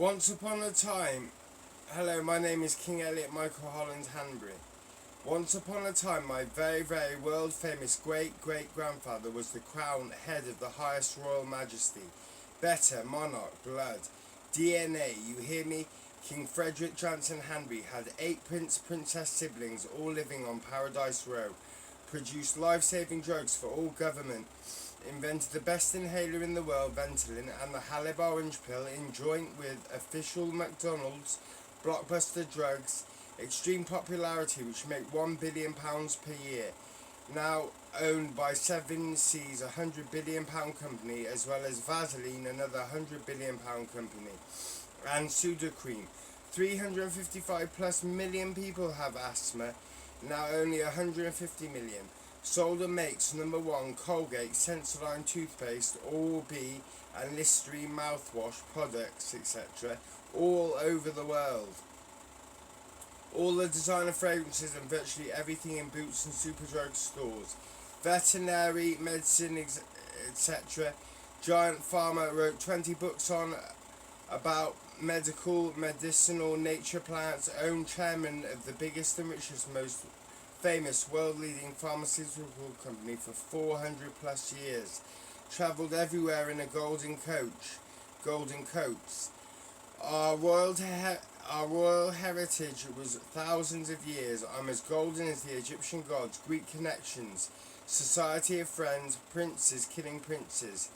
Once upon a time, hello, my name is King Elliot Michael Holland-Hanbury. Once upon a time, my very, very world famous great-great-grandfather was the crowned head of the highest royal majesty. Better, monarch, blood, DNA, you hear me? King Frederick Johnson Hanbury had 8 princess siblings, all living on Paradise Row, produced life-saving drugs for all government, invented the best inhaler in the world, Ventolin, and the Halib orange pill in joint with official McDonald's, blockbuster drugs, extreme popularity which make £1 billion per year, now owned by Seven Seas, £100 billion company, as well as Vaseline, another £100 billion company, and Sudocrem. 355 plus million people have asthma, now only 150 million. Sold and makes number 1 Colgate, Sensodyne toothpaste, Oral-B and Listerine mouthwash products, etc. all over the world. All the designer fragrances and virtually everything in Boots and Superdrug stores. Veterinary medicine, etc. Giant Pharma wrote 20 books on about medicinal nature plants, own chairman of the biggest and richest, most famous world-leading pharmaceutical company for 400 plus years. Travelled everywhere in a golden coats. Our royal heritage was thousands of years. I'm as golden as the Egyptian gods. Greek connections, society of friends, princes killing princes.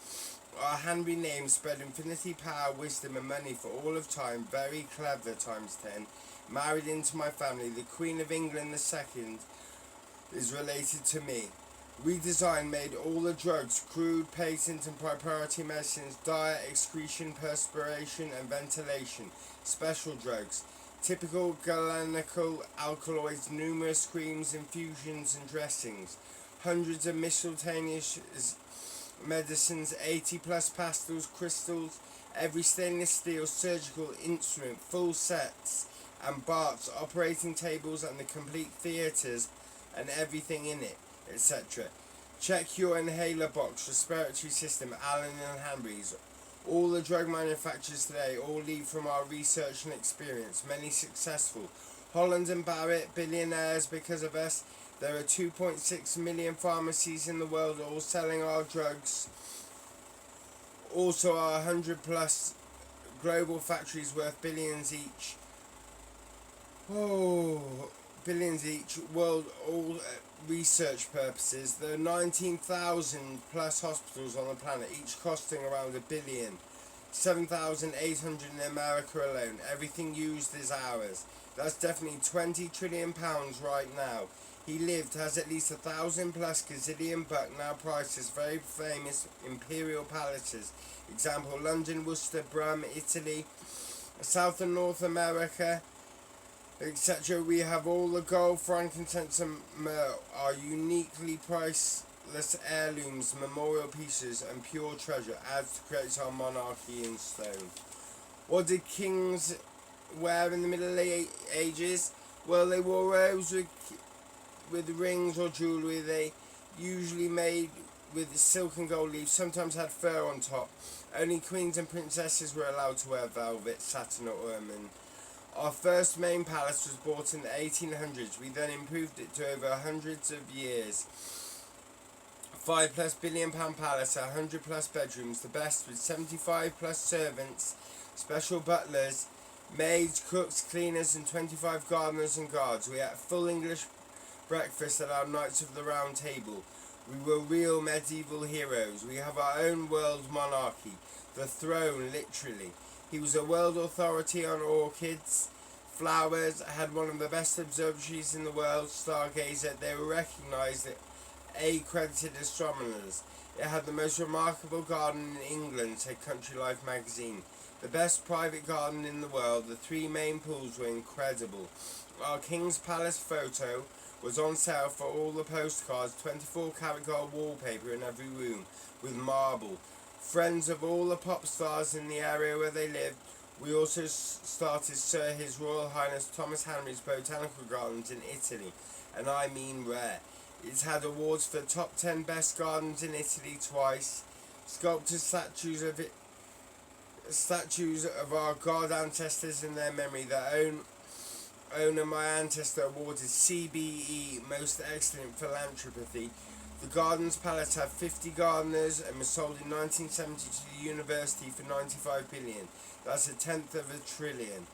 Our Hanbury name spread infinity, power, wisdom and money for all of time. Very clever times 10. Married into my family. The Queen of England II is related to me. Redesigned, made all the drugs, crude, patent and priority medicines, diet, excretion, perspiration and ventilation, special drugs, typical galenical alkaloids, numerous creams, infusions and dressings, hundreds of miscellaneous medicines, 80 plus pastils, crystals, every stainless steel surgical instrument, full sets and barts, operating tables and the complete theatres and everything in it, etc. Check your inhaler box, respiratory system, Allen and Hanbury's. All the drug manufacturers today all lead from our research and experience, many successful. Holland-Hanbury, billionaires because of us. There are 2.6 million pharmacies in the world all selling our drugs. Also our 100 plus global factories worth billions each. Billions each, world, all research purposes. There are 19,000 plus hospitals on the planet, each costing around $1 billion. 7,800 in America alone. Everything used is ours. That's definitely £20 trillion right now. He lived, has at least 1,000 plus gazillion buck, now prices, very famous imperial palaces. Example, London, Worcester, Brum, Italy, South and North America, etc. We have all the gold, frankincense and myrrh, our uniquely priceless heirlooms, memorial pieces and pure treasure adds to create our monarchy in stone. What did kings wear in the Middle Ages? Well, they wore robes with rings or jewellery. They usually made with silk and gold leaves, sometimes had fur on top. Only queens and princesses were allowed to wear velvet, satin or ermine. Our first main palace was bought in the 1800s. We then improved it to over hundreds of years. £5+ billion palace, 100 plus bedrooms, the best with 75 plus servants, special butlers, maids, cooks, cleaners and 25 gardeners and guards. We had full English breakfast at our Knights of the Round Table. We were real medieval heroes. We have our own world monarchy, the throne literally. He was a world authority on orchids, flowers, had one of the best observatories in the world, stargazer. They were recognised as accredited astronomers. It had the most remarkable garden in England, said Country Life magazine. The best private garden in the world. The 3 main pools were incredible. Our King's Palace photo was on sale for all the postcards, 24 karat gold wallpaper in every room with marble. Friends of all the pop stars in the area where they lived. We also started Sir His Royal Highness Thomas Hanbury's Botanical Gardens in Italy, and I mean rare. It's had awards for top 10 best gardens in Italy twice. Sculpted statues of statues of our god ancestors in their memory. The owner of my ancestor awarded CBE Most Excellent Philanthropy. The Gardens Palace had 50 gardeners and was sold in 1970 to the university for 95 billion. That's a tenth of a trillion.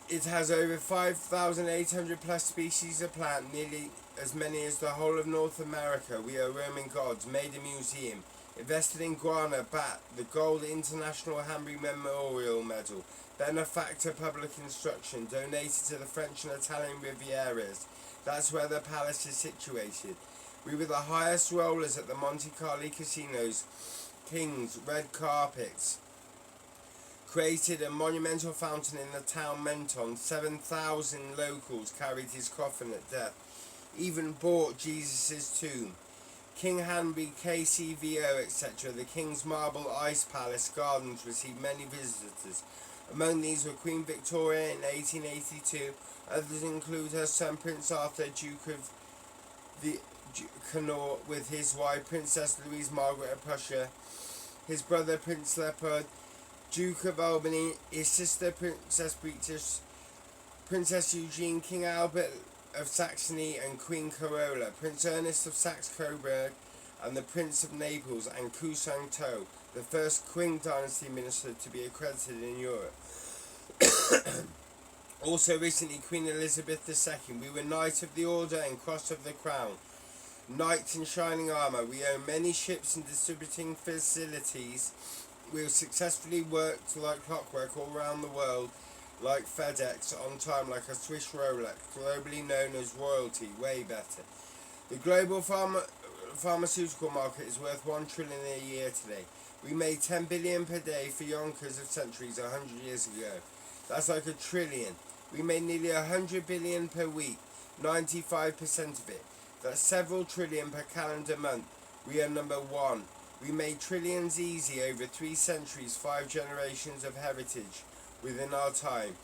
It has over 5,800 plus species of plant, nearly as many as the whole of North America. We are Roman gods, made a museum, invested in guana, bat, the gold International Hanbury Memorial Medal, benefactor public instruction, donated to the French and Italian Rivieras. That's where the palace is situated. We were the highest rollers at the Monte Carlo casinos, kings, red carpets. Created a monumental fountain in the town Menton. 7,000 locals carried his coffin at death. Even bought Jesus' tomb. King Hanbury, KCVO, etc. The King's Marble Ice Palace Gardens received many visitors. Among these were Queen Victoria in 1882. Others include her son Prince Arthur, Duke of the Connaught, with his wife Princess Louise Margaret of Prussia, his brother Prince Leopold, Duke of Albany, his sister Princess Beatrice, Princess Eugenie, King Albert of Saxony and Queen Carola, Prince Ernest of Saxe-Coburg, and the Prince of Naples, and Cousin-To, the first Qing dynasty minister to be accredited in Europe. Also recently Queen Elizabeth II. We were Knight of the Order and Cross of the Crown. Knights in shining armour. We own many ships and distributing facilities. We have successfully worked like clockwork all around the world, like FedEx, on time like a Swiss Rolex, globally known as royalty, way better. The global pharmaceutical market is worth 1 trillion a year today. We made 10 billion per day for Yonkers of centuries 100 years ago. That's like a trillion. We made nearly 100 billion per week, 95% of it. That's several trillion per calendar month. We are number one. We made trillions easy over 3 centuries, 5 generations of heritage within our time.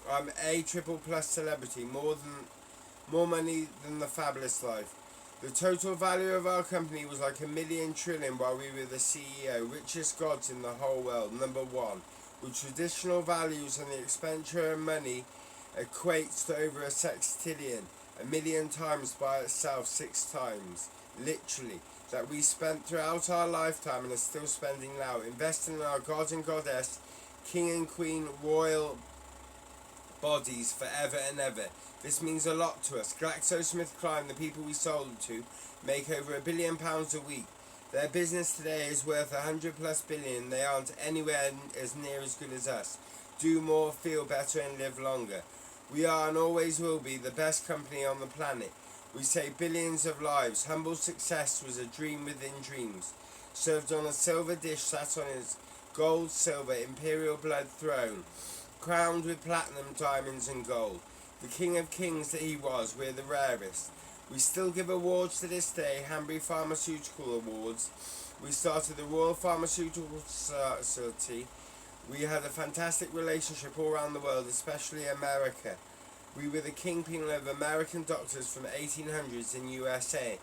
I'm a triple plus celebrity, more money than the fabulous life. The total value of our company was like 1 million trillion while we were the CEO, richest gods in the whole world, number one. With traditional values and the expenditure of money equates to over a sextillion, 1 million times by itself 6 times, literally, that we spent throughout our lifetime and are still spending now, investing in our god and goddess, king and queen, royal bodies forever and ever. This means a lot to us. GlaxoSmithKline, the people we sold it to, make over £1 billion a week. Their business today is worth 100 plus billion. They aren't anywhere as near as good as us. Do more, feel better and live longer. We are and always will be the best company on the planet. We save billions of lives. Humble success was a dream within dreams. Served on a silver dish sat on his gold, silver, imperial blood throne, crowned with platinum, diamonds and gold. The king of kings that he was, we're the rarest. We still give awards to this day, Hanbury Pharmaceutical Awards. We started the Royal Pharmaceutical Society. We had a fantastic relationship all around the world, especially America. We were the kingpin of American doctors from 1800s in USA.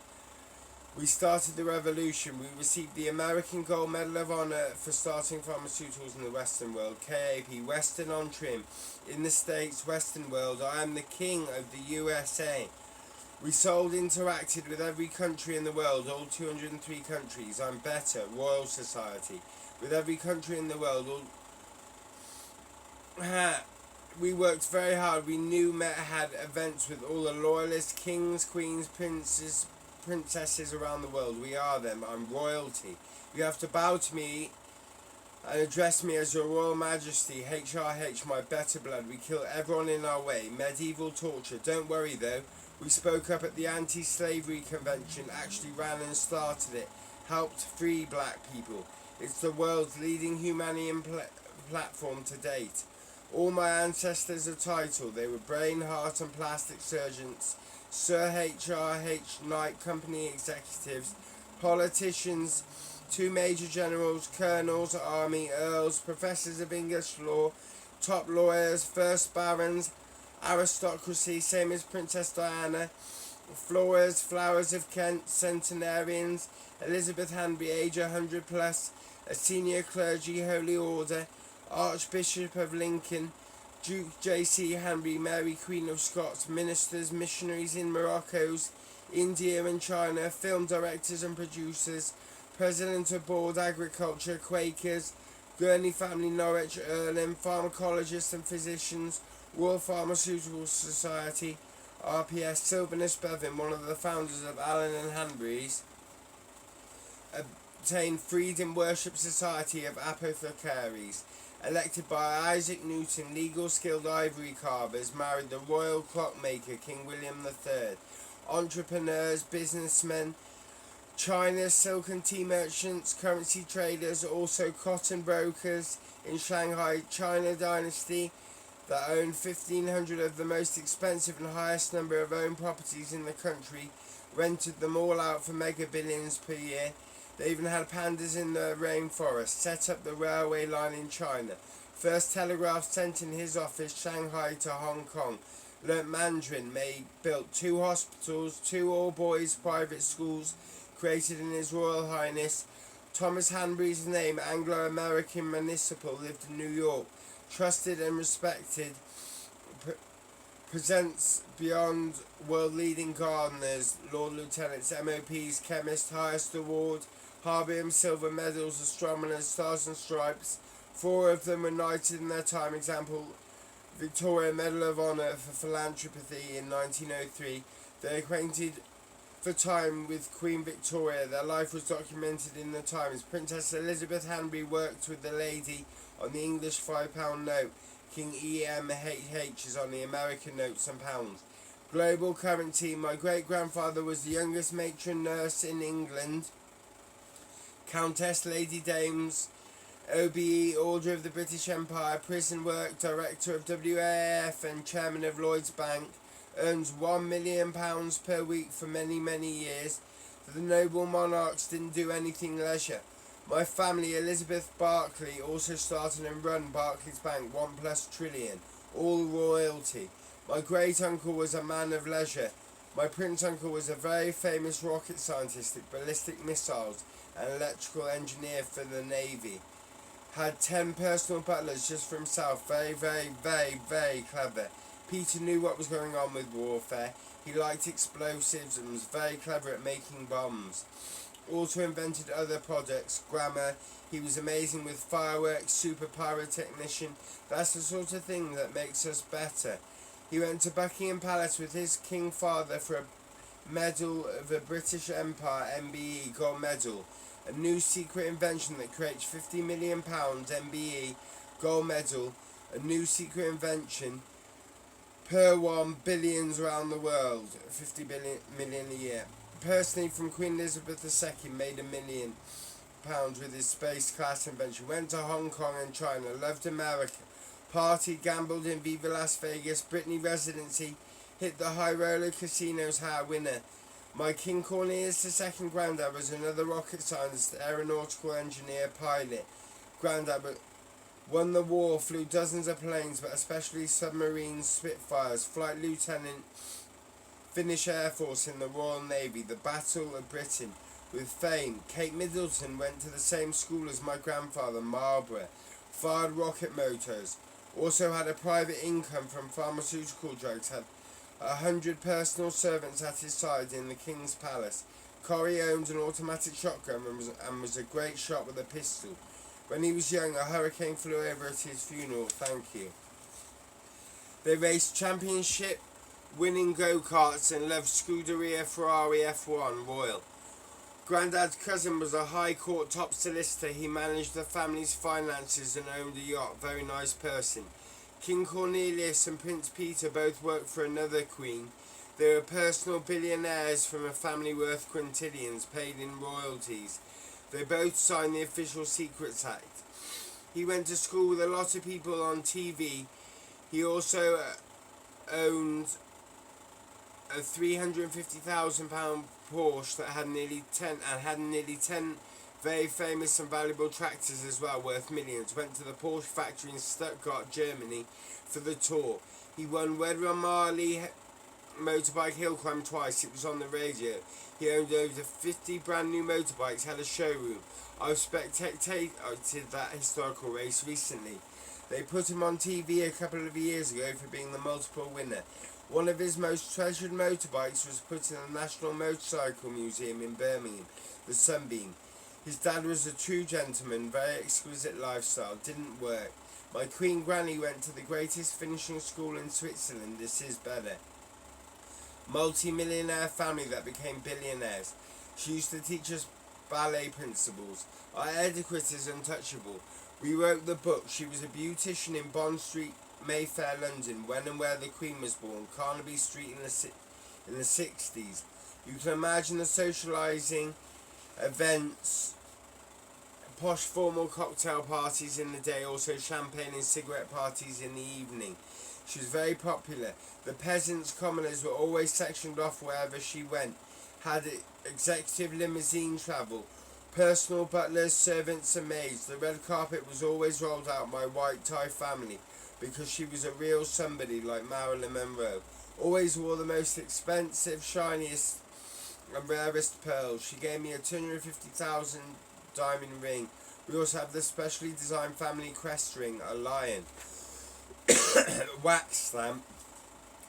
We started the revolution. We received the American Gold Medal of Honor for starting pharmaceuticals in the Western world, KAP, Western on Trim. In the States, Western world, I am the king of the USA. We interacted with every country in the world, all 203 countries. I'm better, Royal Society. With every country in the world, we worked very hard. We had events with all the loyalist kings, queens, princesses around the world. We are them. I'm royalty. You have to bow to me and address me as your royal majesty, HRH, my better blood. We kill everyone in our way. Medieval torture. Don't worry though. We spoke up at the anti-slavery convention, actually ran and started it, helped free black people. It's the world's leading humanitarian platform to date. All my ancestors are titled. They were brain, heart and plastic surgeons, Sir HRH, Knight Company executives, politicians, 2 major generals, colonels, army, earls, professors of English law, top lawyers, first barons, aristocracy, same as Princess Diana, flowers of Kent, centenarians, Elizabeth Hanbury, age 100 plus, a senior clergy, Holy Order, Archbishop of Lincoln, Duke J.C. Hanbury, Mary Queen of Scots, ministers, missionaries in Morocco, India and China, film directors and producers, President of Board Agriculture, Quakers, Gurney Family, Norwich, Earlham, pharmacologists and physicians, Royal Pharmaceutical Society, RPS, Sylvanus Bevan, one of the founders of Holland-Hanbury's, obtained Freedom Worship Society of Apothecaries, elected by Isaac Newton, legal skilled ivory carvers, married the royal clockmaker King William III, entrepreneurs, businessmen, China, silk and tea merchants, currency traders, also cotton brokers in Shanghai, China dynasty that owned 1,500 of the most expensive and highest number of owned properties in the country, rented them all out for mega billions per year. They even had pandas in the rainforest, set up the railway line in China, first telegraph sent in his office Shanghai to Hong Kong, learnt Mandarin, built 2 hospitals, 2 all-boys private schools, created in His Royal Highness. Thomas Hanbury's name, Anglo-American municipal, lived in New York, trusted and respected, presents beyond world-leading gardeners, Lord Lieutenants, MOPs, chemists, highest award, Harbium silver medals, astronomers, stars and stripes. 4 of them were knighted in their time. Example, Victoria Medal of Honour for philanthropy in 1903. They acquainted for time with Queen Victoria. Their life was documented in the Times. Princess Elizabeth Hanbury worked with the lady on the English £5 note. King EMHH is on the American notes and pounds. Global currency. My great-grandfather was the youngest matron nurse in England. Countess, Lady Dames, OBE, Order of the British Empire, prison work, director of WAF and chairman of Lloyd's Bank, earns £1 million per week for many, many years. The noble monarchs didn't do anything leisure. My family, Elizabeth Berkeley, also started and run Barclays Bank, 1+ trillion, all royalty. My great-uncle was a man of leisure. My prince-uncle was a very famous rocket scientist, ballistic missiles, and electrical engineer for the Navy. Had 10 personal butlers just for himself. Very, very, very, very clever. Peter knew what was going on with warfare. He liked explosives and was very clever at making bombs. Also invented other products, grammar. He was amazing with fireworks, super pyrotechnician. That's the sort of thing that makes us better. He went to Buckingham Palace with his king father for a Medal of the British Empire, MBE, gold medal. A new secret invention that creates £50 million, MBE, gold medal. A new secret invention per 1 billions around the world, 50 million a year. Personally, from Queen Elizabeth II, made £1 million with his space class invention. Went to Hong Kong and China, loved America, partied, gambled in Viva Las Vegas, Brittany residency, hit the high roller casinos, high winner. My King Cornelius II granddad was another rocket scientist, aeronautical engineer, pilot. Granddad won the war, flew dozens of planes, but especially submarines, Spitfires, flight lieutenant, Finnish Air Force in the Royal Navy, the Battle of Britain. With fame, Kate Middleton went to the same school as my grandfather, Marlborough, fired rocket motors, also had a private income from pharmaceutical drugs, had 100 personal servants at his side in the King's Palace. Corrie owned an automatic shotgun and was a great shot with a pistol. When he was young, a hurricane flew over at his funeral. Thank you. They raced championship winning go-karts and loved Scuderia Ferrari F1 Royal. Granddad's cousin was a High Court top solicitor. He managed the family's finances and owned a yacht. Very nice person. King Cornelius and Prince Peter both worked for another queen. They were personal billionaires from a family worth quintillions, paid in royalties. They both signed the Official Secrets Act. He went to school with a lot of people on TV. He also owned a £350,000 Porsche that had nearly 10 very famous and valuable tractors as well, worth millions. Went to the Porsche factory in Stuttgart, Germany for the tour. He won Red Marley motorbike hill climb twice. It was on the radio. He owned over 50 brand new motorbikes, had a showroom. I've spectated that historical race recently. They put him on TV a couple of years ago for being the multiple winner. One of his most treasured motorbikes was put in the National Motorcycle Museum in Birmingham, the Sunbeam. His dad was a true gentleman, very exquisite lifestyle, didn't work. My Queen Granny went to the greatest finishing school in Switzerland, this is better. Multi-millionaire family that became billionaires. She used to teach us ballet principles. Our etiquette is untouchable. We wrote the book. She was a beautician in Bond Street, Mayfair, London, when and where the Queen was born, Carnaby Street in the 60s. You can imagine the socialising, events, posh formal cocktail parties in the day, also champagne and cigarette parties in the evening. She was very popular. The peasants, commoners were always sectioned off wherever she went. Had executive limousine travel, personal butlers, servants and maids. The red carpet was always rolled out by white tie family because she was a real somebody like Marilyn Monroe. Always wore the most expensive, shiniest and rarest pearls. She gave me a $250,000 diamond ring. We also have the specially designed family crest ring, a lion. Wax stamp.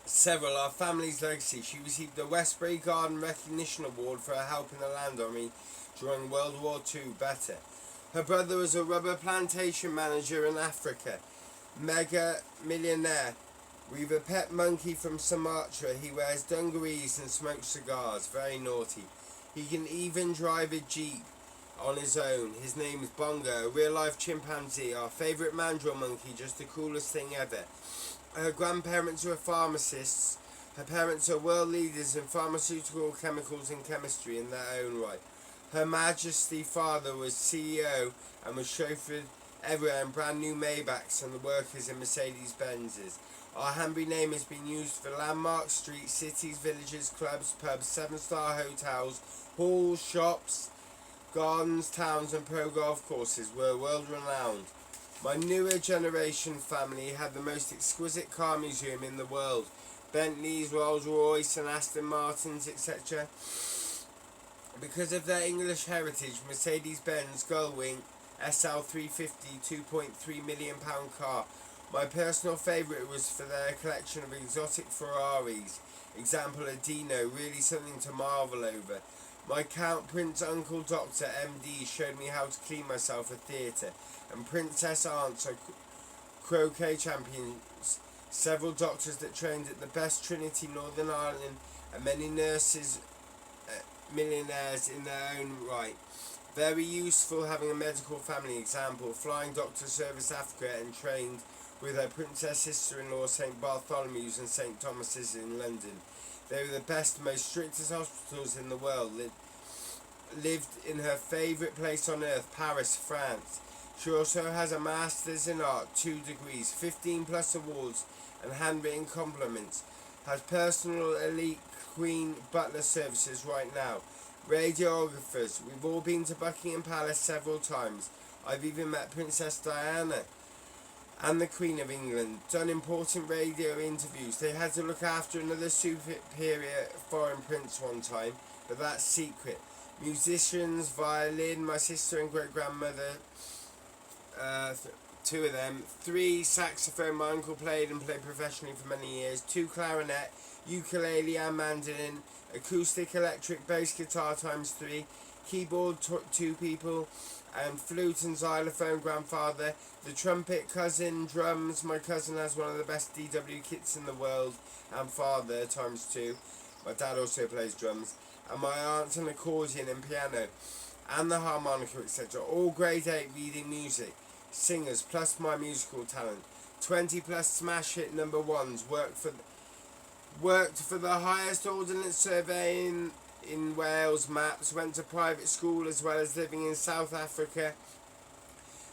Several our family's legacy. She received the Westbury Garden Recognition Award for her help in the Land Army during World War II. Better. Her brother was a rubber plantation manager in Africa. Mega millionaire. We've a pet monkey from Sumatra. He wears dungarees and smokes cigars. Very naughty. He can even drive a jeep on his own. His name is Bongo, a real-life chimpanzee. Our favourite mandrill monkey, just the coolest thing ever. Her grandparents were pharmacists. Her parents are world leaders in pharmaceutical chemicals and chemistry in their own right. Her Majesty father was CEO and was chauffeured everywhere in brand new Maybachs and the workers in Mercedes Benzes. Our Hanbury name has been used for landmarks, streets, cities, villages, clubs, pubs, 7-star hotels, halls, shops, gardens, towns and pro golf courses. We're world renowned. My newer generation family had the most exquisite car museum in the world. Bentleys, Rolls Royce and Aston Martins, etc. Because of their English heritage, Mercedes-Benz Gullwing SL350 £2.3 million car. My personal favourite was for their collection of exotic Ferraris. Example a Dino, really something to marvel over. My Count Prince Uncle Doctor MD showed me how to clean myself at theatre, and Princess Aunts are croquet champions. Several doctors that trained at the best Trinity Northern Ireland, and many nurses, millionaires in their own right. Very useful having a medical family. Example, Flying Doctor Service Africa and trained with her princess sister-in-law St Bartholomew's and St Thomas's in London. They were the best, most strictest hospitals in the world. Lived in her favourite place on earth, Paris, France. She also has a Master's in Art, 2 degrees, 15 plus awards and handwritten compliments. Has personal elite Queen butler services right now. Radiographers. We've all been to Buckingham Palace several times. I've even met Princess Diana and the Queen of England. Done important radio interviews. They had to look after another superior foreign prince one time, but that's secret. Musicians, violin, my sister and great-grandmother, 2 of them. 3 saxophone, my uncle played and played professionally for many years. 2 clarinet, ukulele and mandolin. Acoustic, electric, bass guitar times 3. Keyboard, 2 people. And flute and xylophone, grandfather. The trumpet, cousin, drums. My cousin has one of the best DW kits in the world. And father, times 2. My dad also plays drums. And my aunt an accordion and piano. And the harmonica, etc. All grade 8 reading music. Singers, plus my musical talent. 20 plus smash hit number 1s. Worked for the highest ordnance survey in Wales. Maps. Went to private school as well as living in South Africa.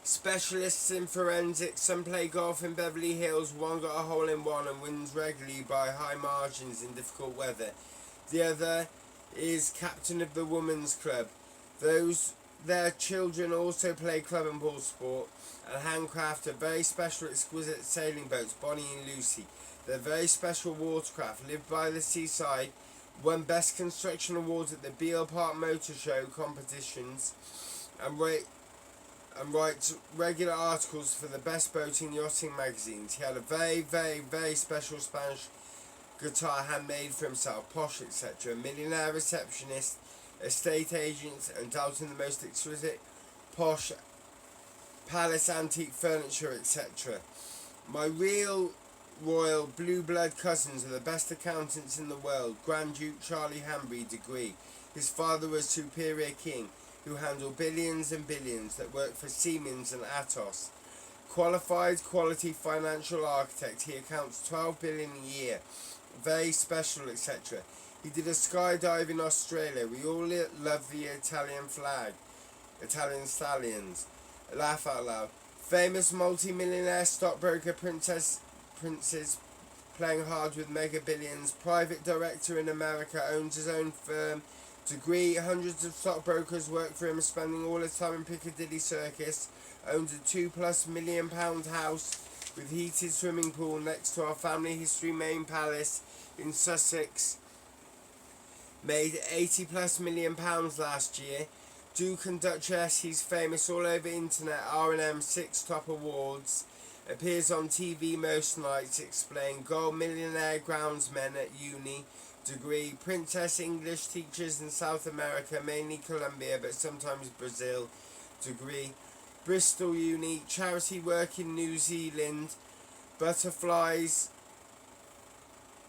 Specialists in forensics. Some play golf in Beverly Hills. One got a hole in one and wins regularly by high margins in difficult weather. The other is captain of the women's club. Their children also play club and ball sport and handcraft a very special exquisite sailing boats, Bonnie and Lucy. They're very special watercraft, live by the seaside, won Best Construction Awards at the Beale Park Motor Show competitions, and writes regular articles for the best boating yachting magazines. He had a very, very, very special Spanish guitar handmade for himself, posh, etc. A millionaire receptionist, estate agents, and doubting the most exquisite, posh palace antique furniture, etc. My real royal blue blood cousins are the best accountants in the world. Grand Duke Charlie Hanbury degree. His father was Superior King, who handled billions and billions that worked for Siemens and Atos. Qualified quality financial architect. He accounts 12 billion a year. Very special, etc. He did a skydive in Australia. We all love the Italian flag. Italian stallions. Laugh out loud. Famous multi-millionaire stockbroker princes playing hard with mega billions. Private director in America, owns his own firm. Degree, hundreds of stockbrokers work for him, spending all his time in Piccadilly Circus. Owns a £2+ million house with heated swimming pool next to our family history main palace in Sussex. Made £80+ million last year. Duke and Duchess, he's famous all over internet. R&M 6 top awards. Appears on TV most nights. Explain. Gold millionaire groundsman at uni. Degree. Princess English teachers in South America, mainly Colombia, but sometimes Brazil. Degree. Bristol Uni. Charity work in New Zealand. Butterflies.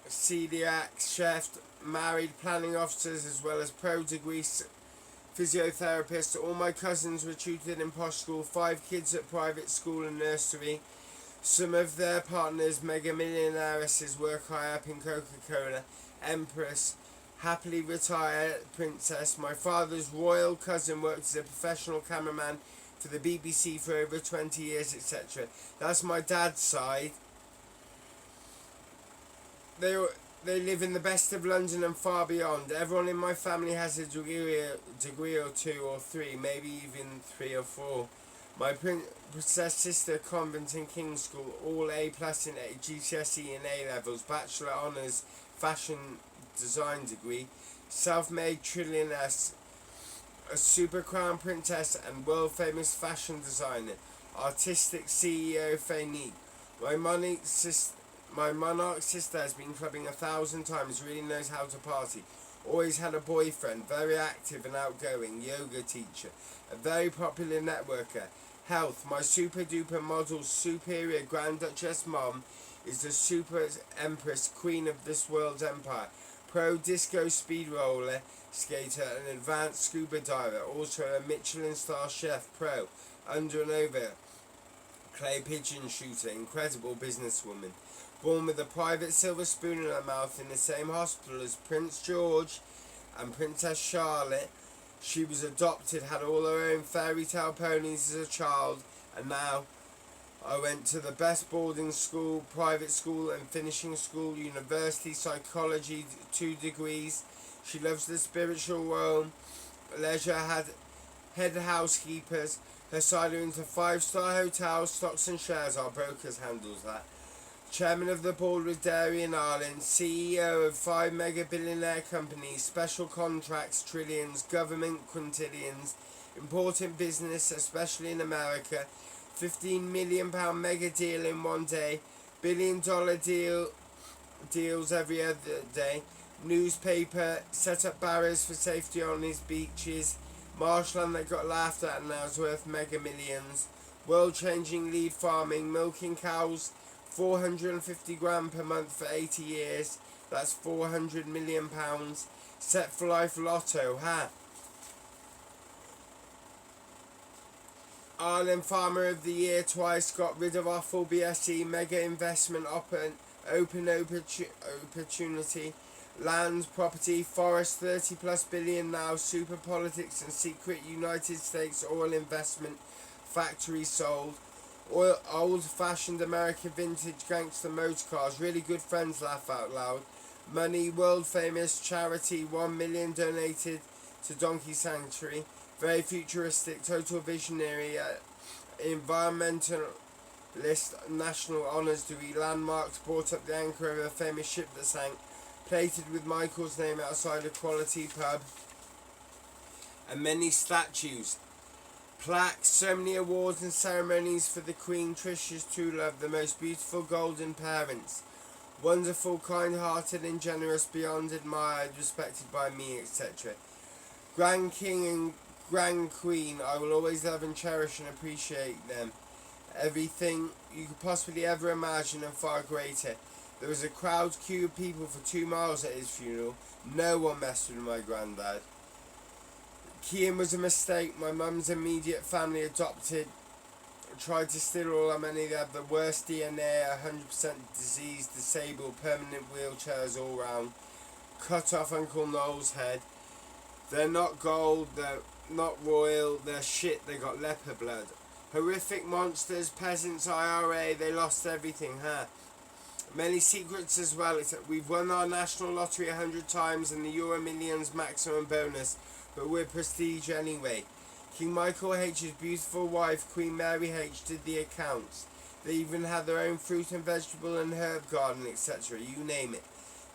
Celiac. Chef. Married planning officers as well as pro degree physiotherapist. All my cousins were tutored in posh school. 5 kids at private school and nursery. Some of their partners, mega millionairesses, work high up in Coca-Cola. Empress, happily retired princess. My father's royal cousin worked as a professional cameraman for the BBC for over 20 years, etc. That's my dad's side. They live in the best of London and far beyond. Everyone in my family has a degree or 2 or 3, maybe even 3 or 4. My princess sister, convent and King's School, all A+ in GCSE and A levels, Bachelor Honours, fashion design degree, self-made trillionaire, a super crown princess and world famous fashion designer, artistic CEO Fanique. My monarch sister has been clubbing 1,000 times, really knows how to party. Always had a boyfriend, very active and outgoing, yoga teacher, a very popular networker. Health, my super duper model superior Grand Duchess mom is the super empress queen of this world's empire. Pro disco speed roller skater and advanced scuba diver, also a Michelin star chef, pro, under and over, clay pigeon shooter, incredible businesswoman. Born with a private silver spoon in her mouth in the same hospital as Prince George and Princess Charlotte. She was adopted, had all her own fairy tale ponies as a child, and now I went to the best boarding school, private school and finishing school, university, psychology, 2 degrees. She loves the spiritual realm, leisure, had head housekeepers, her cider into 5-star hotels, stocks and shares, our brokers handles that. Chairman of the board with Dairy in Ireland, CEO of 5 mega billionaire companies, special contracts, trillions, government quintillions, important business, especially in America, £15 million mega deal in one day, $1 billion deals every other day, newspaper, set up barriers for safety on his beaches, marshland that got laughed at and now is worth mega millions, world-changing lead farming, milking cows, 450 grand per month for 80 years, that's £400 million, set for life lotto, Ireland Farmer of the Year twice, got rid of awful BSE, mega investment open opportunity, land, property, forest, 30+ billion now, super politics and secret United States oil investment, factory sold, old-fashioned American vintage gangster motor cars, really good friends, laugh out loud, money, world-famous charity, 1 million donated to Donkey Sanctuary, very futuristic, total visionary, environmental list national honours to be landmarks, brought up the anchor of a famous ship that sank, plated with Michael's name outside a quality pub, and many statues, plaques, so many awards and ceremonies for the Queen, Tricia's true love, the most beautiful golden parents, wonderful, kind-hearted and generous, beyond admired, respected by me, etc. Grand King and Grand Queen, I will always love and cherish and appreciate them. Everything you could possibly ever imagine and far greater. There was a crowd queue of people for 2 miles at his funeral. No one messed with my granddad. Kian was a mistake. My mum's immediate family tried to steal all our money. They have the worst DNA, 100% disease, disabled, permanent wheelchairs all round. Cut off Uncle Noel's head. They're not gold, they're not royal, they're shit, they got leper blood. Horrific monsters, peasants, IRA, they lost everything, huh? Many secrets as well. We've won our national lottery 100 times and the Euro Millions maximum bonus, but we're prestige anyway. King Michael H's beautiful wife, Queen Mary H, did the accounts. They even had their own fruit and vegetable and herb garden, etc. You name it.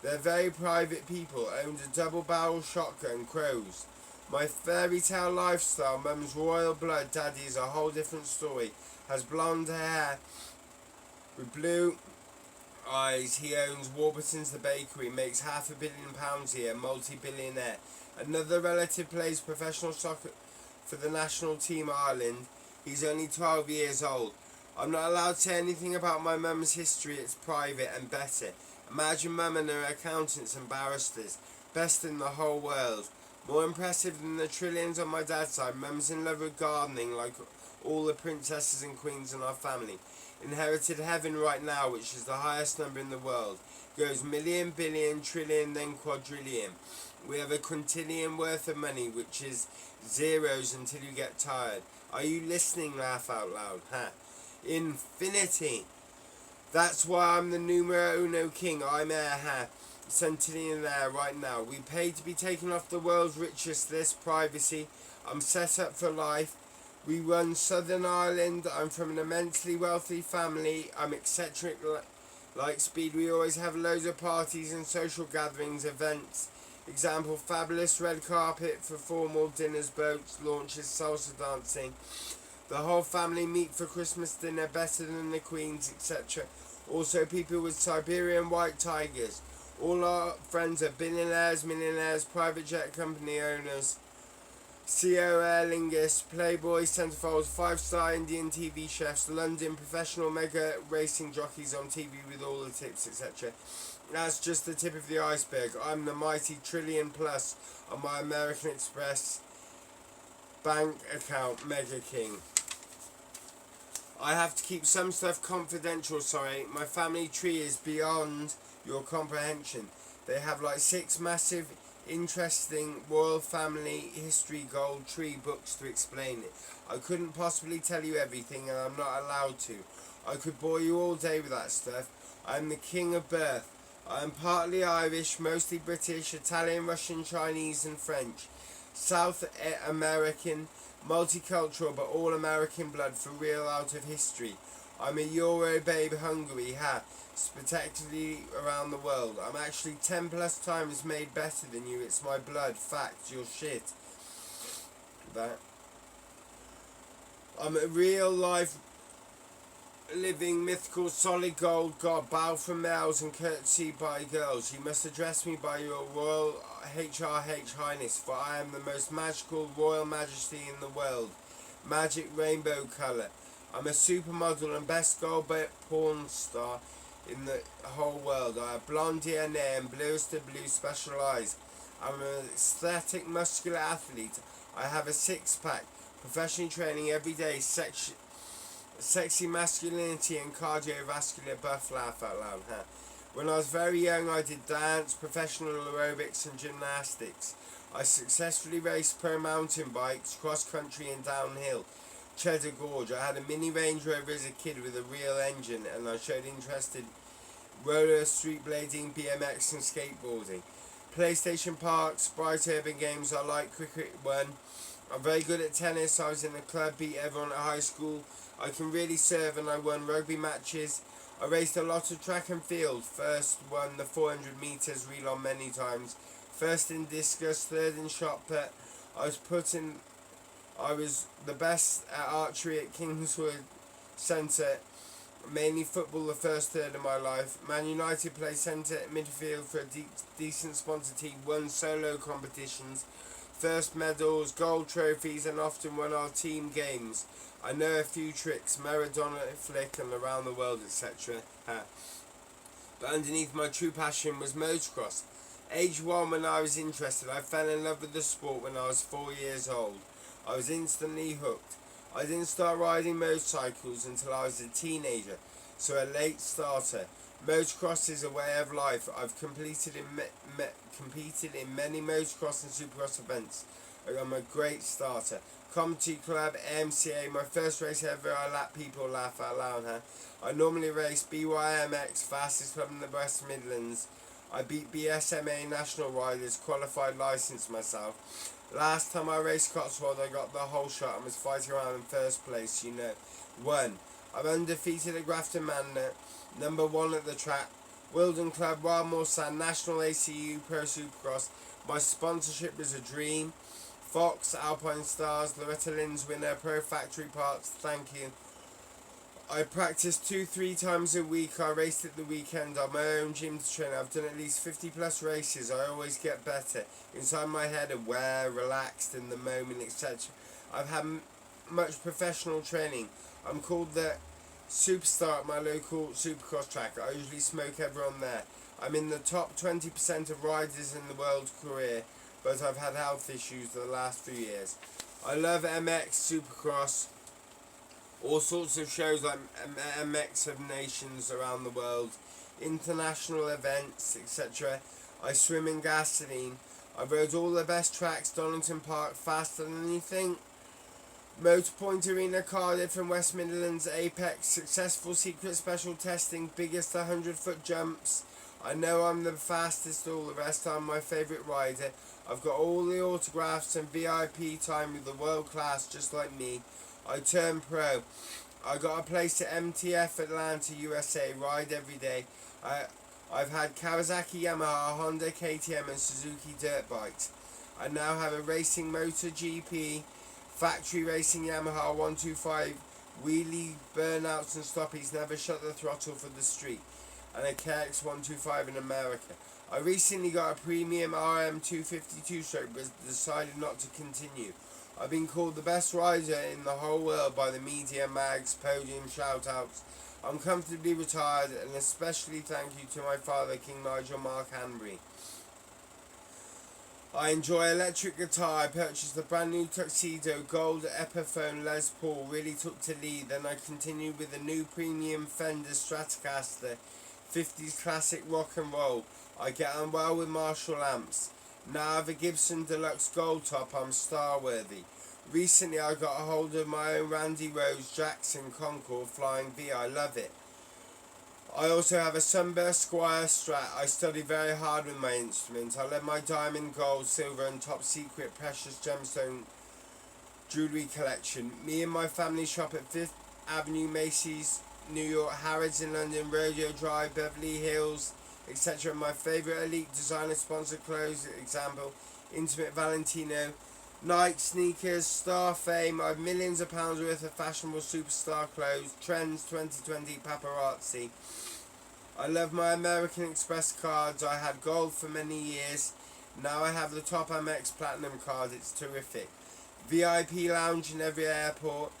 They're very private people, owned a double-barrel shotgun, crows. My fairy tale lifestyle, mum's royal blood, daddy is a whole different story. Has blonde hair with blue eyes. He owns Warburton's the bakery, makes £500 million a year, multi-billionaire. Another relative plays professional soccer for the national team Ireland. He's only 12 years old. I'm not allowed to say anything about my mum's history, it's private and better. Imagine mum and her accountants and barristers, best in the whole world. More impressive than the trillions on my dad's side, mum's in love with gardening like all the princesses and queens in our family. Inherited heaven right now, which is the highest number in the world. Goes million, billion, trillion, then quadrillion. We have a quintillion worth of money, which is zeros until you get tired. Are you listening? Laugh out loud, huh? Infinity. That's why I'm the numero uno king. I'm heir, huh? Centillionaire right now. We paid to be taken off the world's richest list. Privacy. I'm set up for life. We run Southern Ireland. I'm from an immensely wealthy family. I'm eccentric like speed. We always have loads of parties and social gatherings, events. Example, fabulous red carpet for formal dinners, boats, launches, salsa dancing. The whole family meet for Christmas dinner, better than the Queen's, etc. Also people with Siberian white tigers. All our friends are billionaires, millionaires, private jet company owners, CEO Aer Lingus, Playboy, centerfolds, 5-star Indian TV chefs, London professional mega racing jockeys on TV with all the tips, etc. That's just the tip of the iceberg. I'm the mighty trillion plus on my American Express bank account, Mega King. I have to keep some stuff confidential, sorry. My family tree is beyond your comprehension. They have like 6 massive, interesting royal family history gold tree books to explain it. I couldn't possibly tell you everything and I'm not allowed to. I could bore you all day with that stuff. I'm the king of birth. I am partly Irish, mostly British, Italian, Russian, Chinese and French. South American, multicultural but all American blood for real out of history. I'm a Euro babe Hungary, spectacularly around the world. I'm actually 10 plus times made better than you. It's my blood, fact, you're shit. That. I'm a real life living mythical solid gold god, bow from males and curtsy by girls. You must address me by your royal HRH highness, for I am the most magical royal majesty in the world. Magic rainbow colour. I'm a supermodel and best gold porn star in the whole world. I have blonde DNA and bluest of blue special eyes. I'm an aesthetic muscular athlete. I have a 6-pack, professionally training every day, sexy masculinity and cardiovascular buff, laugh out loud, huh? When I was very young I did dance, professional aerobics and gymnastics. I successfully raced pro mountain bikes, cross country and downhill. Cheddar Gorge. I had a mini Range Rover as a kid with a real engine and I showed interest in roller, street blading, BMX and skateboarding. PlayStation Park, Sprite Urban Games, I like Cricket 1 I'm very good at tennis. I was in the club, beat everyone at high school. I can really serve and I won rugby matches. I raced a lot of track and field. First won the 400 metres relay many times. First in discus, third in shot put. I was the best at archery at Kingswood Centre. Mainly football the first third of my life. Man United play centre midfield for a decent sponsor team. Won solo competitions. First medals, gold trophies, and often won our team games. I know a few tricks, Maradona flick and around the world, etc. But underneath my true passion was motocross. Age 1 when I was interested, I fell in love with the sport when I was 4 years old. I was instantly hooked. I didn't start riding motorcycles until I was a teenager, so a late starter. Motocross is a way of life. I've competed in many motocross and supercross events. I'm a great starter. Comedy Club, MCA, my first race ever, I let people laugh out loud. I normally race BYMX, fastest club in the West Midlands. I beat BSMA national riders, qualified licensed myself. Last time I raced Cotswold, I got the whole shot and was fighting around in first place, 1. I'm undefeated at Grafton Manor, number 1 at the track. Wilden Club, Wildmoor Sand, National ACU Pro Supercross. My sponsorship was a dream. Fox, Alpine Stars, Loretta Lynn's winner, Pro Factory Parts, thank you. I practice 2-3 times a week. I raced at the weekend on my own gym to train. I've done at least 50 plus races. I always get better. Inside my head, aware, relaxed in the moment, etc. I've had much professional training. I'm called the superstar at my local supercross track. I usually smoke everyone there. I'm in the top 20% of riders in the world career, but I've had health issues the last few years. I love MX Supercross. All sorts of shows like MX of Nations around the world, international events, etc. I swim in gasoline. I rode all the best tracks, Donington Park, faster than anything. Motorpoint Arena, Cardiff and West Midlands, Apex, successful secret special testing, biggest 100-foot jumps. I know I'm the fastest, all the rest. I'm my favourite rider. I've got all the autographs and VIP time with the world class, just like me. I turned pro. I got a place at MTF Atlanta, USA, ride every day. I've had Kawasaki, Yamaha, Honda, KTM and Suzuki dirt bikes. I now have a racing MotoGP, factory racing Yamaha 125, wheelie, burnouts and stoppies, never shut the throttle for the street, and a KX 125 in America. I recently got a premium RM 252 stroke but decided not to continue. I've been called the best rider in the whole world by the media, mags, podium, shout-outs. I'm comfortably retired, and especially thank you to my father, King Nigel Mark Hanbury. I enjoy electric guitar. I purchased a brand new Tuxedo Gold Epiphone Les Paul, really took to lead. Then I continued with a new premium Fender Stratocaster, 50s classic rock and roll. I get on well with Marshall amps. Now I have a Gibson Deluxe Gold Top, I'm star-worthy. Recently I got a hold of my own Randy Rose Jackson Concord Flying V, I love it. I also have a Sunburst Squire Strat. I study very hard with my instruments. I love my diamond, gold, silver and top secret precious gemstone jewellery collection. Me and my family shop at 5th Avenue, Macy's, New York, Harrods in London, Rodeo Drive, Beverly Hills, etc. My favourite elite designer sponsored clothes, example, Intimate Valentino, Nike sneakers, Star Fame. I have millions of pounds worth of fashionable superstar clothes, Trends 2020, paparazzi. I love my American Express cards. I had gold for many years. Now I have the top Amex Platinum card. It's terrific. VIP lounge in every airport.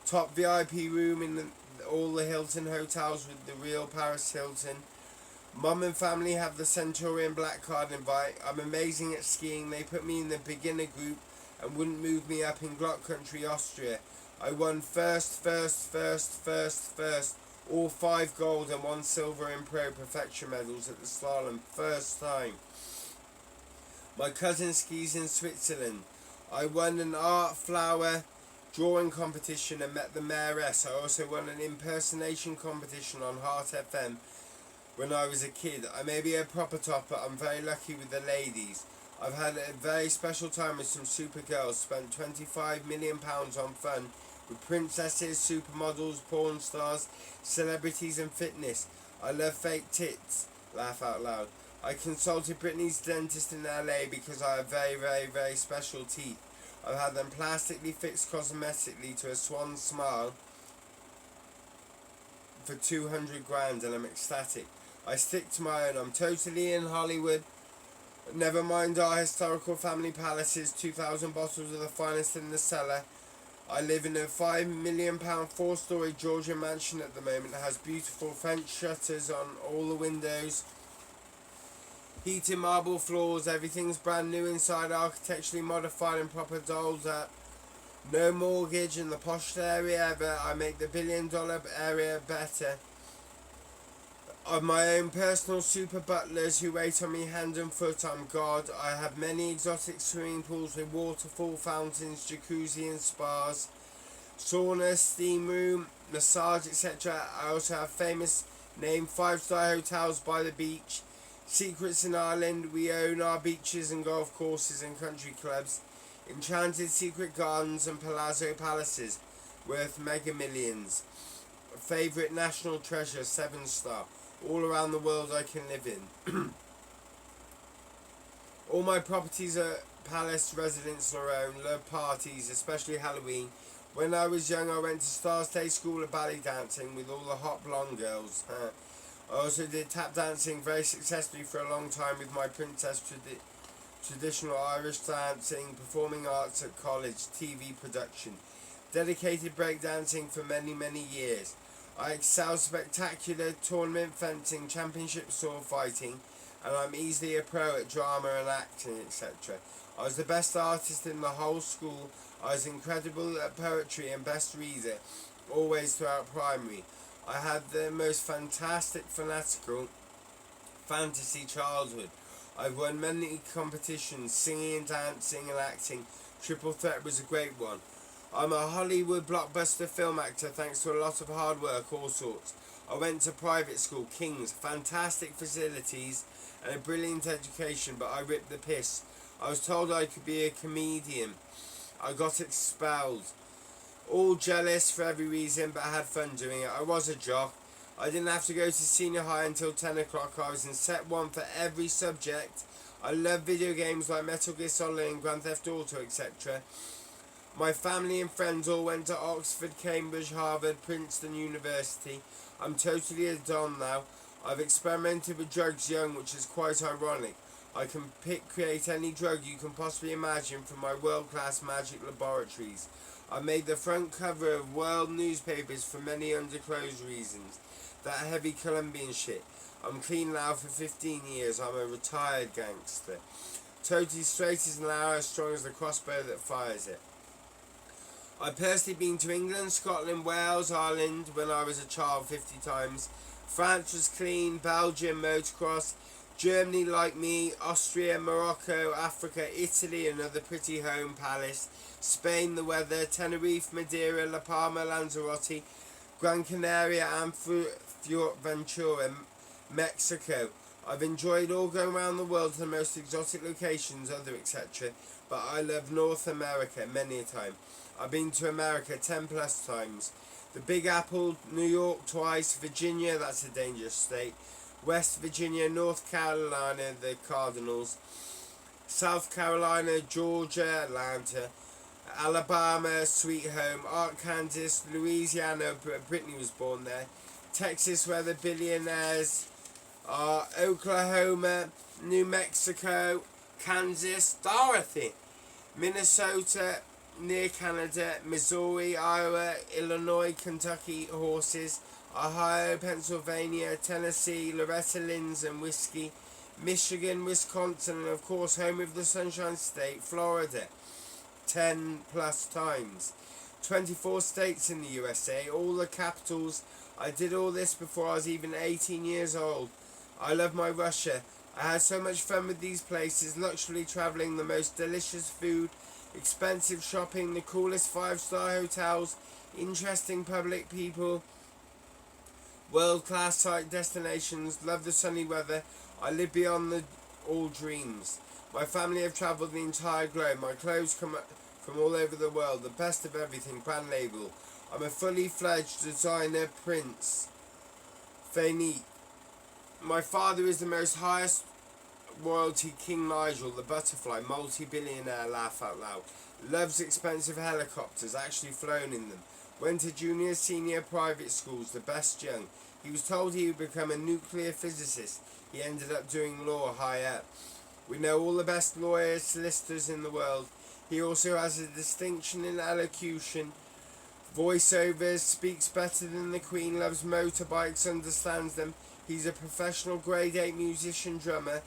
Top VIP room in all the Hilton hotels with the real Paris Hilton. Mum and family have the Centurion Black Card invite. I'm amazing at skiing. They put me in the beginner group and wouldn't move me up in Glock Country, Austria. I won first, all 5 gold and 1 silver in Pro Perfection medals at the slalom, first time. My cousin skis in Switzerland. I won an art flower drawing competition and met the mayoress. I also won an impersonation competition on Heart FM when I was a kid. I may be a proper top, but I'm very lucky with the ladies. I've had a very special time with some super girls, spent £25 million on fun with princesses, supermodels, porn stars, celebrities and fitness. I love fake tits. Laugh out loud. I consulted Britney's dentist in LA because I have very, very, very special teeth. I've had them plastically fixed cosmetically to a swan smile for 200 grand and I'm ecstatic. I stick to my own. I'm totally in Hollywood. Never mind our historical family palaces, 2,000 bottles of the finest in the cellar. I live in a £5 million 4-storey Georgian mansion at the moment. It has beautiful French shutters on all the windows, heated marble floors, everything's brand new inside, architecturally modified and proper dolled up. No mortgage in the posh area ever. I make the $1 billion area better. Of my own personal super butlers who wait on me hand and foot, I'm God. I have many exotic swimming pools with waterfall fountains, jacuzzi and spas, sauna, steam room, massage, etc. I also have famous named 5-star hotels by the beach, secrets in Ireland. We own our beaches and golf courses and country clubs, enchanted secret gardens and palazzo palaces worth mega millions. Favourite national treasure, 7-star. All around the world I can live in. All my properties are palace residents or own. Love parties, especially Halloween. When I was young I went to Star State School of Ballet Dancing with all the hot blonde girls. I also did tap dancing very successfully for a long time with my princess traditional Irish dancing, performing arts at college, TV production. Dedicated breakdancing for many, many years. I excel spectacular tournament fencing, championship sword fighting, and I'm easily a pro at drama and acting, etc. I was the best artist in the whole school. I was incredible at poetry and best reader, always throughout primary. I had the most fantastic fanatical fantasy childhood. I've won many competitions, singing, dancing and acting. Triple Threat was a great one. I'm a Hollywood blockbuster film actor thanks to a lot of hard work, all sorts. I went to private school, King's, fantastic facilities and a brilliant education, but I ripped the piss. I was told I could be a comedian. I got expelled. All jealous for every reason, but I had fun doing it. I was a jock. I didn't have to go to senior high until 10 o'clock. I was in set 1 for every subject. I love video games like Metal Gear Solid and Grand Theft Auto, etc. My family and friends all went to Oxford, Cambridge, Harvard, Princeton University. I'm totally a don now. I've experimented with drugs young, which is quite ironic. I can create any drug you can possibly imagine from my world-class magic laboratories. I made the front cover of world newspapers for many undisclosed reasons. That heavy Colombian shit. I'm clean now for 15 years. I'm a retired gangster. Totally straight as an arrow, strong as the crossbow that fires it. I've personally been to England, Scotland, Wales, Ireland when I was a child 50 times. France was clean, Belgium, motocross, Germany like me, Austria, Morocco, Africa, Italy, another pretty home palace, Spain, the weather, Tenerife, Madeira, La Palma, Lanzarote, Gran Canaria and Fuerteventura, Mexico. I've enjoyed all going around the world to the most exotic locations, other etc. But I love North America many a time. I've been to America 10 plus times. The Big Apple, New York twice, Virginia, that's a dangerous state, West Virginia, North Carolina, the Cardinals, South Carolina, Georgia, Atlanta, Alabama, sweet home, Arkansas, Louisiana, Brittany was born there, Texas where the billionaires are, Oklahoma, New Mexico, Kansas, Dorothy, Minnesota, near Canada, Missouri, Iowa, Illinois, Kentucky, horses, Ohio, Pennsylvania, Tennessee, Loretta Lynn's and whiskey, Michigan, Wisconsin, and of course home of the Sunshine State, Florida, 10 plus times. 24 states in the USA, all the capitals. I did all this before I was even 18 years old. I love my Russia. I had so much fun with these places, luxury travelling, the most delicious food, expensive shopping, the coolest 5-star hotels, interesting public people, world-class site destinations, love the sunny weather. I live beyond all dreams. My family have travelled the entire globe. My clothes come from all over the world. The best of everything, brand label. I'm a fully fledged designer, Prince Fanique. My father is the most highest royalty, King Nigel, the butterfly, multi-billionaire, laugh out loud. Loves expensive helicopters, actually flown in them. Went to junior, senior private schools, the best young. He was told he would become a nuclear physicist. He ended up doing law high up. We know all the best lawyers, solicitors in the world. He also has a distinction in elocution, voiceovers, speaks better than the Queen, loves motorbikes, understands them. He's a professional grade 8 musician drummer,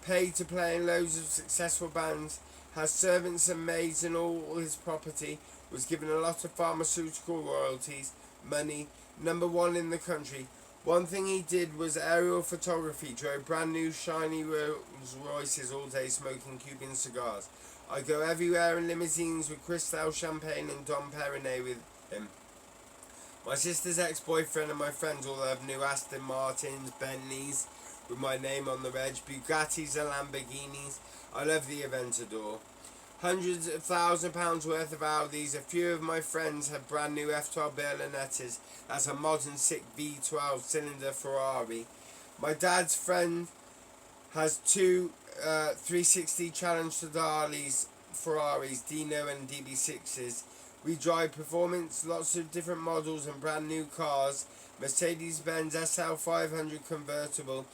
paid to play in loads of successful bands, has servants and maids in all his property, was given a lot of pharmaceutical royalties, money, number one in the country. One thing he did was aerial photography, drove brand new shiny Rolls Royces all day smoking Cuban cigars. I go everywhere in limousines with Cristal champagne and Dom Perignon with him. My sister's ex-boyfriend and my friends all have new Aston Martins, Bentleys with my name on the reg, Bugattis and Lamborghinis. I love the Aventador. Hundreds of £1,000s worth of Audis. A few of my friends have brand new F12 Berlinettas. That's a modern sick V12 cylinder Ferrari. My dad's friend has two 360 Challenge to Dali's Ferraris, Dino and DB6s. We drive performance, lots of different models and brand new cars. Mercedes-Benz SL500 convertible,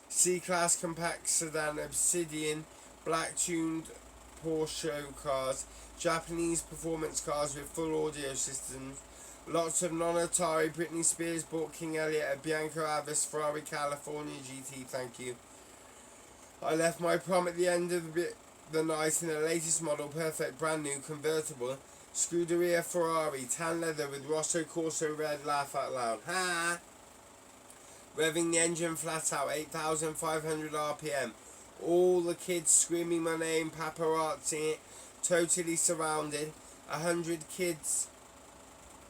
C-Class compact sedan, Obsidian, black tuned Porsche cars, Japanese performance cars with full audio systems, lots of non-Atari. Britney Spears bought King Elliot a Bianco Avis Ferrari California GT, thank you. I left my prom at the end of the night in the latest model, perfect brand new convertible, Scuderia Ferrari, tan leather with Rosso Corso red, laugh out loud. Ha! Revving the engine flat out, 8,500 RPM. All the kids screaming my name, paparazzi it, totally surrounded. 100 kids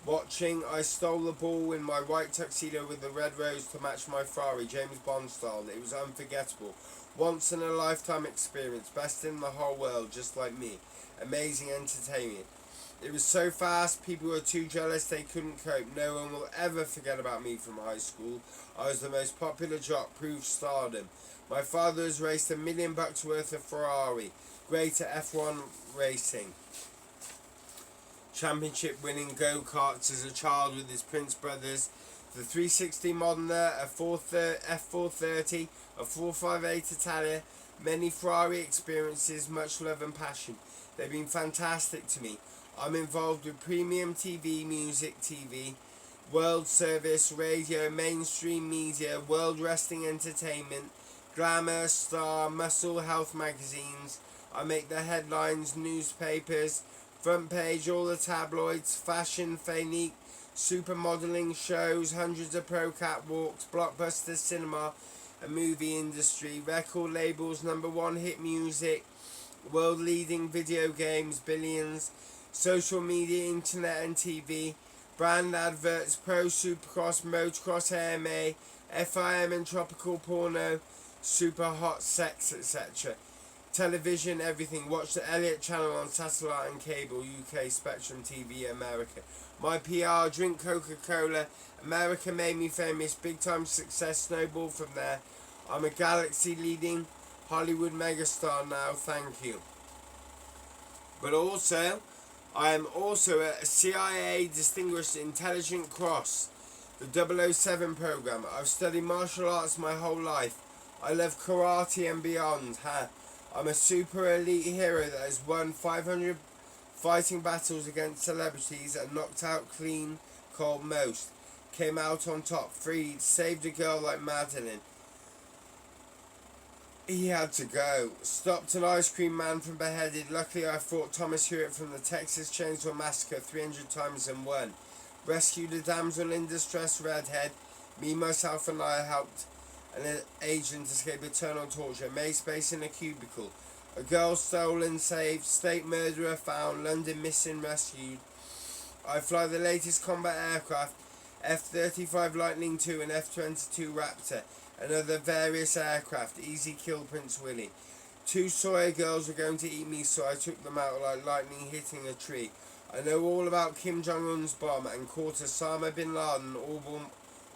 watching. I stole the ball in my white tuxedo with the red rose to match my Ferrari, James Bond style. It was unforgettable. Once in a lifetime experience, best in the whole world, just like me. Amazing entertainment. It was so fast, people were too jealous, they couldn't cope. No one will ever forget about me from high school. I was the most popular jock, proved stardom. My father has raced $1 million worth of Ferrari. Great at F1 racing. Championship winning go-karts as a child with his Prince brothers. The 360 Modena, a F430, a 458 Italia. Many Ferrari experiences, much love and passion. They've been fantastic to me. I'm involved with premium TV, music TV, world service, radio, mainstream media, world wrestling entertainment, glamour, star, muscle, health magazines. I make the headlines, newspapers, front page, all the tabloids, fashion, Fanique, supermodeling shows, hundreds of pro catwalks, blockbuster cinema, a movie industry, record labels, number one hit music, world leading video games, billions, social media, internet and TV, brand adverts, pro supercross, motocross, AMA, FIM and tropical porno, super hot sex, etc. Television, everything. Watch the Elliot channel on satellite and cable, UK, Spectrum TV, America. My PR, drink Coca-Cola. America made me famous, big time success, snowball from there. I'm a galaxy leading Hollywood megastar now, thank you. But also, I am also a CIA Distinguished Intelligent Cross, the 007 program. I've studied martial arts my whole life. I love karate and beyond. I'm a super elite hero that has won 500 fighting battles against celebrities and knocked out clean cold most. Came out on top, freed, saved a girl like Madeline. He had to go. Stopped an ice cream man from beheaded. Luckily I fought Thomas Hewitt from the Texas Chainsaw Massacre 300 times and won. Rescued a damsel in distress, redhead. Me, myself and I helped an agent escape eternal torture. Made space in a cubicle. A girl stolen, saved. State murderer found. London missing, rescued. I fly the latest combat aircraft. F-35 Lightning II and F-22 Raptor and other various aircraft. Easy kill Prince Willie. 2 Sawyer girls were going to eat me, so I took them out like lightning hitting a tree. I know all about Kim Jong-un's bomb and caught Osama bin Laden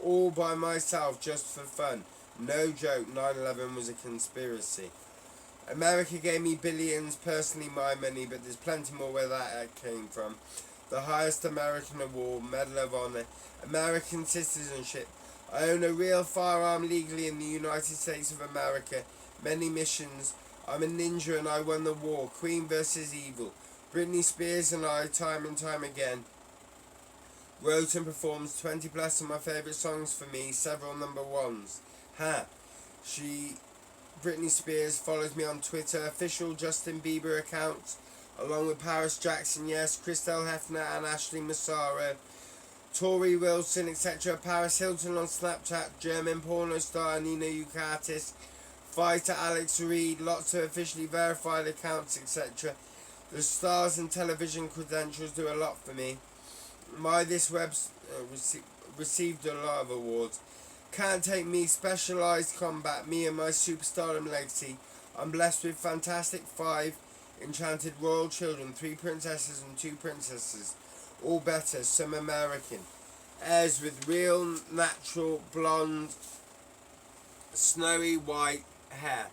all by myself just for fun. No joke, 9/11 was a conspiracy. America gave me billions, personally my money, but there's plenty more where that came from. The highest American award, Medal of Honor, American citizenship. I own a real firearm legally in the United States of America. Many missions. I'm a ninja and I won the war. Queen versus evil. Britney Spears and I, time and time again, wrote and performed 20 plus of my favourite songs for me, several number ones. Britney Spears follows me on Twitter, official Justin Bieber account, along with Paris Jackson, yes, Christelle Hefner and Ashley Massaro, Tori Wilson, etc. Paris Hilton on Snapchat, German porno star Nina Yukatis, fighter Alex Reed, lots of officially verified accounts, etc. The stars and television credentials do a lot for me. This web received a lot of awards. Can't Take Me, Specialized Combat, me and my superstardom legacy. I'm blessed with fantastic 5 enchanted royal children, 3 princesses and 2 princesses, all better, some American. Heirs with real, natural, blonde, snowy white hair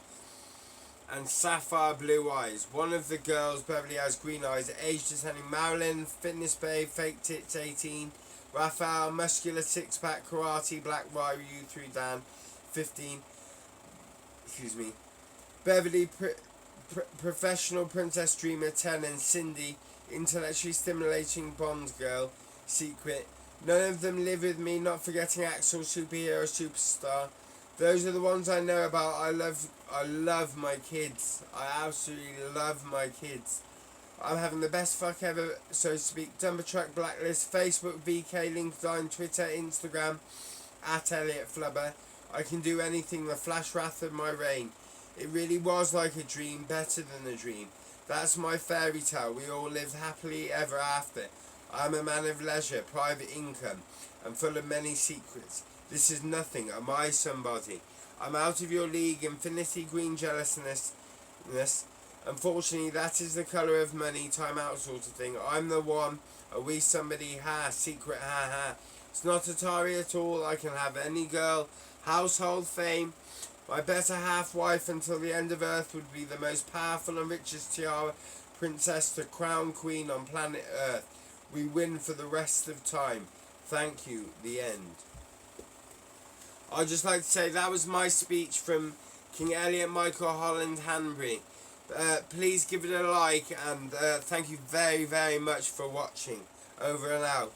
and sapphire blue eyes. One of the girls, Beverly, has green eyes, age descending. Marilyn, fitness babe, fake tits, 18. Raphael, muscular six-pack, karate, black Ryu through Dan, 15. Beverly, professional princess dreamer, 10. And Cindy, intellectually stimulating Bond girl, secret. None of them live with me, not forgetting Axel, superhero, superstar. Those are the ones I know about. I love my kids. I absolutely love my kids. I'm having the best fuck ever, so to speak. Dumper Truck Blacklist, Facebook, VK, LinkedIn, Twitter, Instagram, at Elliot Flubber. I can do anything, the flash wrath of my reign. It really was like a dream, better than a dream. That's my fairy tale. We all lived happily ever after. I'm a man of leisure, private income, and full of many secrets. This is nothing. Am I somebody? I'm out of your league, infinity green jealousness. Unfortunately, that is the colour of money, time out sort of thing. I'm the one. Are we somebody? Ha, secret, ha ha. It's not Atari at all. I can have any girl. Household fame. My better half-wife until the end of Earth would be the most powerful and richest tiara princess to crown queen on planet Earth. We win for the rest of time. Thank you. The end. I'd just like to say that was my speech from King Elliot Michael Holland-Hanbury. Please give it a like and thank you very, very much for watching. Over and out.